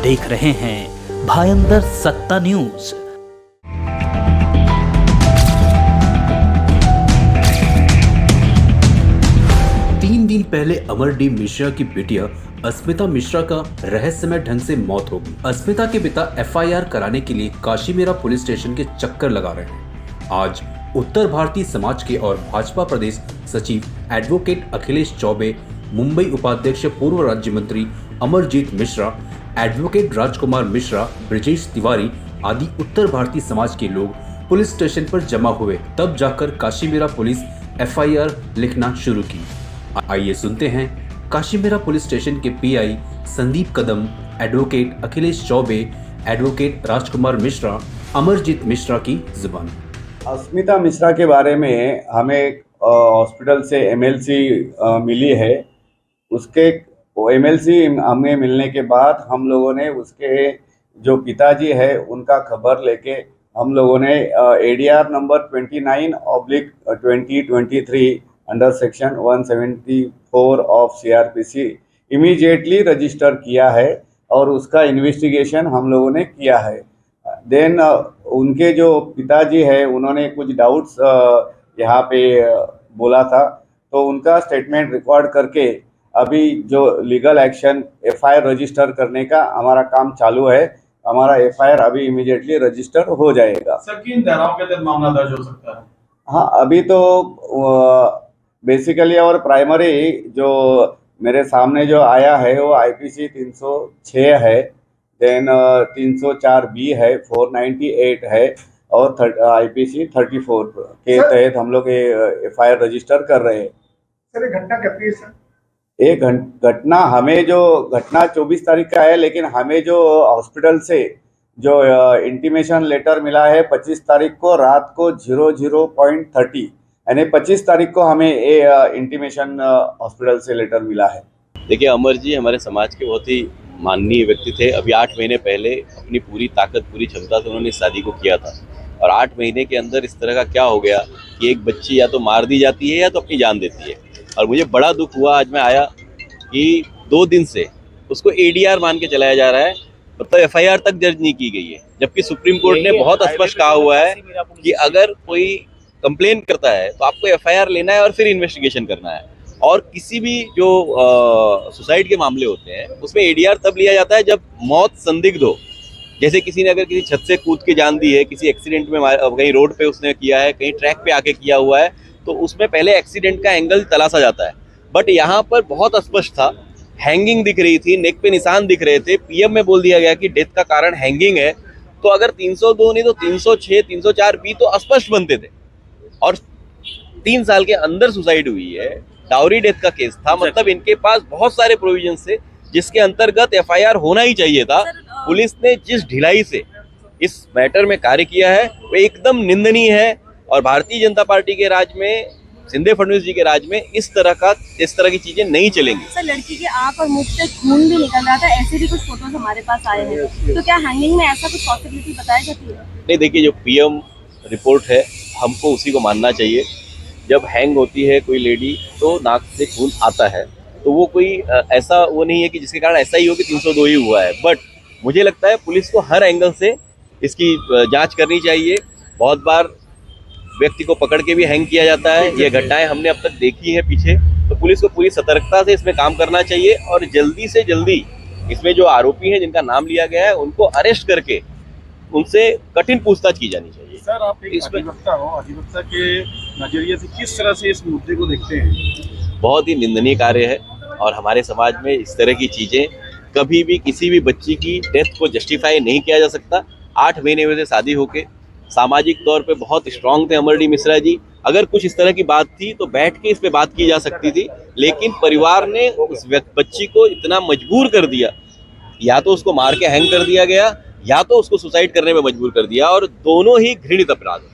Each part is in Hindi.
देख रहे हैं भायंदर सत्ता न्यूज। तीन दिन पहले अमर डी मिश्रा की बिटिया अस्मिता मिश्रा का रहस्यमय ढंग से मौत हो गई। अस्मिता के पिता एफआईआर कराने के लिए काशीमेरा पुलिस स्टेशन के चक्कर लगा रहे हैं। आज उत्तर भारतीय समाज के और भाजपा प्रदेश सचिव एडवोकेट अखिलेश चौबे, मुंबई उपाध्यक्ष पूर्व राज्य मंत्री अमरजीत मिश्रा, एडवोकेट राजकुमार मिश्रा, ब्रजेश तिवारी आदि उत्तर भारतीय समाज के लोग पुलिस स्टेशन पर जमा हुए। तब जाकर काशीमेरा पुलिस एफआईआर लिखना शुरू की। आइए सुनते हैं काशीमेरा पुलिस स्टेशन के pi Sandeep Kadam, advocate Akhilesh Choubey, advocate राजकुमार मिश्रा, अमरजीत मिश्रा की जुबान। अस्मिता मिश्रा के बारे में हमें हॉस्पिटल से एमएलसी मिली है। उसके एमएलसी हमें मिलने के बाद हम लोगों ने उसके जो पिताजी है उनका खबर लेके हम लोगों ने ADR number 29/2023 under section 174 of CrPC immediately register किया है और उसका इन्वेस्टिगेशन हम लोगों ने किया है। देन उनके जो पिताजी है उन्होंने कुछ डाउट्स यहाँ पे बोला था, तो उनका स्टेटमेंट रिकॉर्ड करके अभी जो लीगल एक्शन एफआईआर रजिस्टर करने का हमारा काम चालू है। हमारा एफआईआर अभी इमीडिएटली रजिस्टर हो जाएगा। सर, किन धाराओं के तहत मामला दर्ज हो सकता है? हाँ, अभी तो बेसिकली और प्राइमरी जो मेरे सामने जो आया है वो आईपीसी 306 है, देन 304B है, 498 है और आईपीसी 34 के तहत हम लोग एफआईआर रजिस्टर कर रहे हैं। सर, ये घटना कब की है सर? एक घटना हमें जो घटना 24 तारीख का है, लेकिन हमें जो हॉस्पिटल से जो इंटीमेशन लेटर मिला है 25 तारीख को रात को 00:30 यानी 25 तारीख को हमें इंटीमेशन हॉस्पिटल से लेटर मिला है। देखिए, अमर जी हमारे समाज के बहुत ही माननीय व्यक्ति थे। अभी 8 महीने पहले अपनी पूरी ताकत, पूरी क्षमता से उन्होंने शादी को किया था और 8 महीने के अंदर इस तरह का क्या हो गया कि एक बच्ची या तो मार दी जाती है या तो अपनी जान देती है। और मुझे बड़ा दुख हुआ, आज मैं आया कि 2 दिन से उसको एडीआर मान के चलाया जा रहा है, मतलब एफआईआर तक दर्ज नहीं की गई है। जबकि सुप्रीम कोर्ट ने बहुत स्पष्ट कहा हुआ है कि अगर कोई कंप्लेन करता है तो आपको एफआईआर लेना है और फिर इन्वेस्टिगेशन करना है। और किसी भी जो सुसाइड के मामले होते हैं उसमें एडीआर तब लिया जाता है जब मौत संदिग्ध हो। जैसे किसी ने अगर किसी छत से कूद के जान दी है, किसी एक्सीडेंट में कहीं रोड पे उसने किया है, कहीं ट्रैक पे आके किया हुआ है, तो उसमें पहले एक्सीडेंट का एंगल तलाशा जाता है। बट यहाँ पर बहुत स्पष्ट था, हैंगिंग दिख रही थी, नेक पे निशान दिख रहे थे, पीएम में बोल दिया गया कि डेथ का कारण हैंगिंग है। तो अगर 302 नहीं तो 306, 304B तो स्पष्ट बनते थे। और 3 साल के अंदर सुसाइड हुई है, डाउरी डेथ का केस था, मतलब इनके पास बहुत सारे प्रोविजन थे जिसके अंतर्गत एफआईआर होना ही चाहिए था। पुलिस ने जिस ढिलाई से इस मैटर में कार्य किया है वो एकदम निंदनीय है। और भारतीय जनता पार्टी के राज में, शिंदे फडणवीस जी के राज में इस तरह की चीजें नहीं चलेंगी। सर, लड़की के आंख और मुंह से खून भी निकल रहा था, ऐसे भी कुछ फोटोज हमारे पास आए हैं। तो क्या हैंगिंग में ऐसा कुछ पॉसिबिलिटी बताई जाती है? नहीं, देखिए, जो पीएम रिपोर्ट है हमको उसी को मानना चाहिए। जब हैंग होती है कोई लेडी तो नाक से खून आता है, तो वो कोई ऐसा वो नहीं है कि जिसके कारण ऐसा ही हो कि 302 ही हुआ है। बट मुझे लगता है पुलिस को हर एंगल से इसकी जांच करनी चाहिए। बहुत बार व्यक्ति को पकड़ के भी हैंग किया जाता है, ये घटनाएं हमने अब तक देखी है पीछे। तो पुलिस को पूरी सतर्कता से इसमें काम करना चाहिए और जल्दी से जल्दी इसमें जो आरोपी हैं जिनका नाम लिया गया है उनको अरेस्ट करके उनसे कठिन पूछताछ की जानी चाहिए। सर, आप एक अधिवक्ता हो, अधिवक्ता के नजरिए से किस तरह से इस मुद्दे को देखते हैं? बहुत ही निंदनीय कार्य है और हमारे समाज में इस तरह की चीजें कभी भी किसी भी बच्ची की डेथ को जस्टिफाई नहीं किया जा सकता। 8 महीने में से शादी होके सामाजिक तौर पे बहुत स्ट्रांग थे अमर डी मिश्रा जी। अगर कुछ इस तरह की बात थी तो बैठ के इस पे बात की जा सकती थी, लेकिन परिवार ने उस बच्ची को इतना मजबूर कर दिया, या तो उसको मार के हैंग कर दिया गया या तो उसको सुसाइड करने में मजबूर कर दिया, और दोनों ही घृणित अपराध है।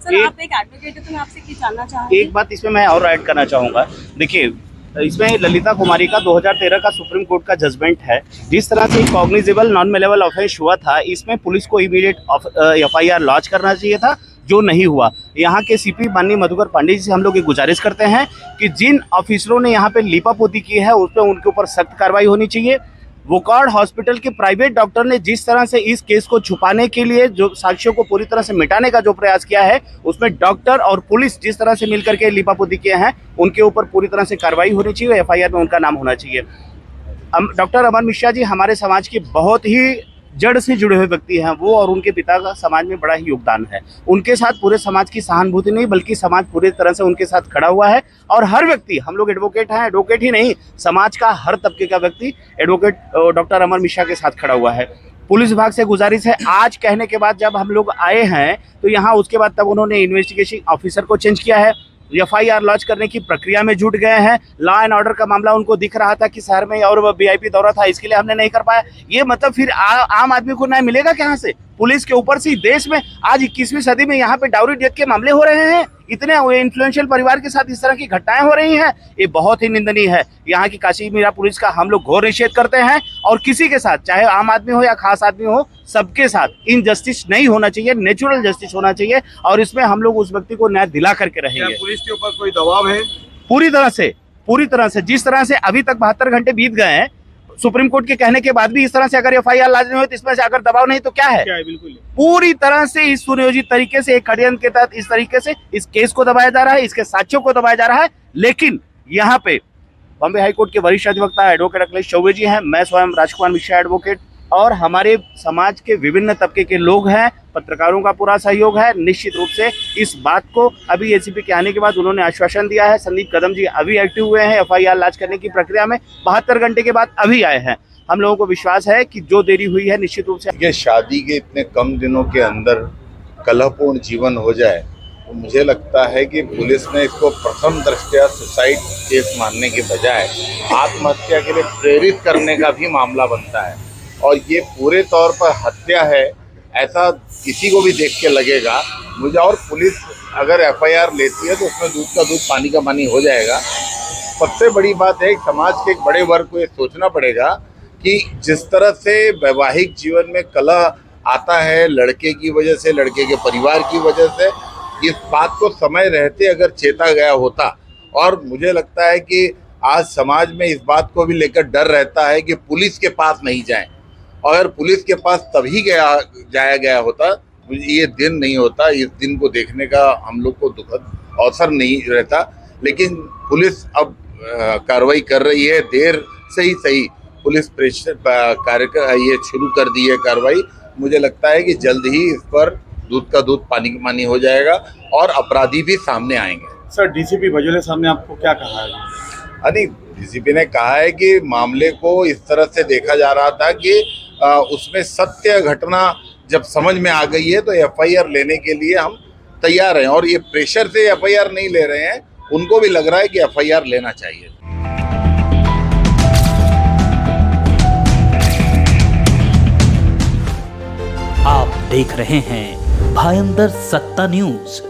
सर, आप एक एडवोकेट हैं तो मैं आपसे क्या जानना चाहूंगी। एक बात इसमें मैं और ऐड करना चाहूँगा। देखिए, इसमें ललिता कुमारी का 2013 का सुप्रीम कोर्ट का जजमेंट है। जिस तरह से कॉग्निजेबल नॉन मेलेबल ऑफेंस हुआ था, इसमें पुलिस को इमीडिएट एफआईआर लॉन्च करना चाहिए था, जो नहीं हुआ। यहाँ के सीपी माननीय मधुकर पांडे जी से हम लोग ये गुजारिश करते हैं कि जिन ऑफिसरों ने यहाँ पे लीपापोती की है उस पर उनके ऊपर सख्त कार्रवाई होनी चाहिए। वोकार्ड हॉस्पिटल के प्राइवेट डॉक्टर ने जिस तरह से इस केस को छुपाने के लिए जो साक्ष्यों को पूरी तरह से मिटाने का जो प्रयास किया है, उसमें डॉक्टर और पुलिस जिस तरह से मिलकर के लीपापोती किए हैं, उनके ऊपर पूरी तरह से कार्रवाई होनी चाहिए, एफआईआर में उनका नाम होना चाहिए। डॉक्टर अमर मिश्रा जी हमारे समाज के बहुत ही जड़ से जुड़े हुए व्यक्ति हैं। वो और उनके पिता का समाज में बड़ा ही योगदान है। उनके साथ पूरे समाज की सहानुभूति नहीं बल्कि समाज पूरी तरह से उनके साथ खड़ा हुआ है। और हर व्यक्ति, हम लोग एडवोकेट हैं, एडवोकेट ही नहीं, समाज का हर तबके का व्यक्ति एडवोकेट डॉक्टर अमर मिश्रा के साथ खड़ा हुआ है। पुलिस विभाग से गुजारिश है, आज कहने के बाद जब हम लोग आए हैं तो यहाँ उसके बाद तब उन्होंने इन्वेस्टिगेशन ऑफिसर को चेंज किया है, एफआईआर लॉन्च करने की प्रक्रिया में जुट गए हैं। लॉ एंड ऑर्डर का मामला उनको दिख रहा था कि शहर में और वीआईपी दौरा था, इसके लिए हमने नहीं कर पाया। ये मतलब फिर आम आदमी को न्याय मिलेगा कहाँ से? पुलिस के ऊपर से देश में आज 21वीं सदी में यहाँ पे डाउरी डेथ के मामले हो रहे हैं, इतने इन्फ्लुएंशियल परिवार के साथ इस तरह की घटनाएं हो रही हैं, ये बहुत ही निंदनीय है। यहाँ की काशी मीरा पुलिस का हम लोग घोर निषेध करते हैं और किसी के साथ, चाहे आम आदमी हो या खास आदमी हो, सबके साथ इनजस्टिस नहीं होना चाहिए, नेचुरल जस्टिस होना चाहिए और इसमें हम लोग उस व्यक्ति को न्याय दिला करके रहेंगे। पुलिस के ऊपर कोई दबाव है? पूरी तरह से जिस तरह से अभी तक 72 घंटे बीत गए हैं, सुप्रीम कोर्ट के कहने के बाद भी इस तरह से अगर एफआईआर लाज नहीं हो तो इसमें से अगर दबाव नहीं तो क्या है? बिल्कुल पूरी तरह से इस सुनियोजित तरीके से, एक षड्यंत्र के तहत इस तरीके से इस केस को दबाया जा रहा है, इसके साक्ष्यों को दबाया जा रहा है। लेकिन यहाँ पे बॉम्बे हाईकोर्ट के वरिष्ठ अधिवक्ता एडवोकेट अखिलेश चौबे जी हैं, मैं स्वयं राजकुमार मिश्रा एडवोकेट और हमारे समाज के विभिन्न तबके के लोग हैं, पत्रकारों का पूरा सहयोग है। निश्चित रूप से इस बात को अभी एसीपी के आने के बाद उन्होंने आश्वासन दिया है। संदीप कदम जी अभी एक्टिव हुए हैं एफआईआर लॉन्च करने की प्रक्रिया में, 72 घंटे के बाद अभी आए हैं। हम लोगों को विश्वास है कि जो देरी हुई है निश्चित रूप से ये शादी के इतने कम दिनों के अंदर कलहपूर्ण जीवन हो जाए, तो मुझे लगता है कि पुलिस ने इसको प्रथम दृष्टया सुसाइड केस मानने के बजाय आत्महत्या के लिए प्रेरित करने का भी मामला बनता है और ये पूरे तौर पर हत्या है ऐसा किसी को भी देख के लगेगा मुझे। और पुलिस अगर एफआईआर लेती है तो उसमें दूध का दूध पानी का पानी हो जाएगा। सबसे बड़ी बात है समाज के एक बड़े वर्ग को ये सोचना पड़ेगा कि जिस तरह से वैवाहिक जीवन में कलह आता है लड़के की वजह से, लड़के के परिवार की वजह से, इस बात को समय रहते अगर चेता गया होता। और मुझे लगता है कि आज समाज में इस बात को भी लेकर डर रहता है कि पुलिस के पास नहीं जाएं, और अगर पुलिस के पास तभी जाया गया होता ये दिन नहीं होता। इस दिन को देखने का हम लोग को दुखद अवसर नहीं रहता। लेकिन पुलिस अब कार्रवाई कर रही है, देर से ही सही पुलिस कार्य ये शुरू कर दी है कार्रवाई। मुझे लगता है कि जल्द ही इस पर दूध का दूध पानी का पानी हो जाएगा और अपराधी भी सामने आएंगे। सर, डीसीपी भजोले साहब ने आपको क्या कहा है? नहीं, डीसीपी ने कहा है कि मामले को इस तरह से देखा जा रहा था कि उसमें सत्य घटना जब समझ में आ गई है तो एफआईआर लेने के लिए हम तैयार हैं और ये प्रेशर से एफआईआर नहीं ले रहे हैं, उनको भी लग रहा है कि एफआईआर लेना चाहिए। आप देख रहे हैं भायंदर सत्ता न्यूज।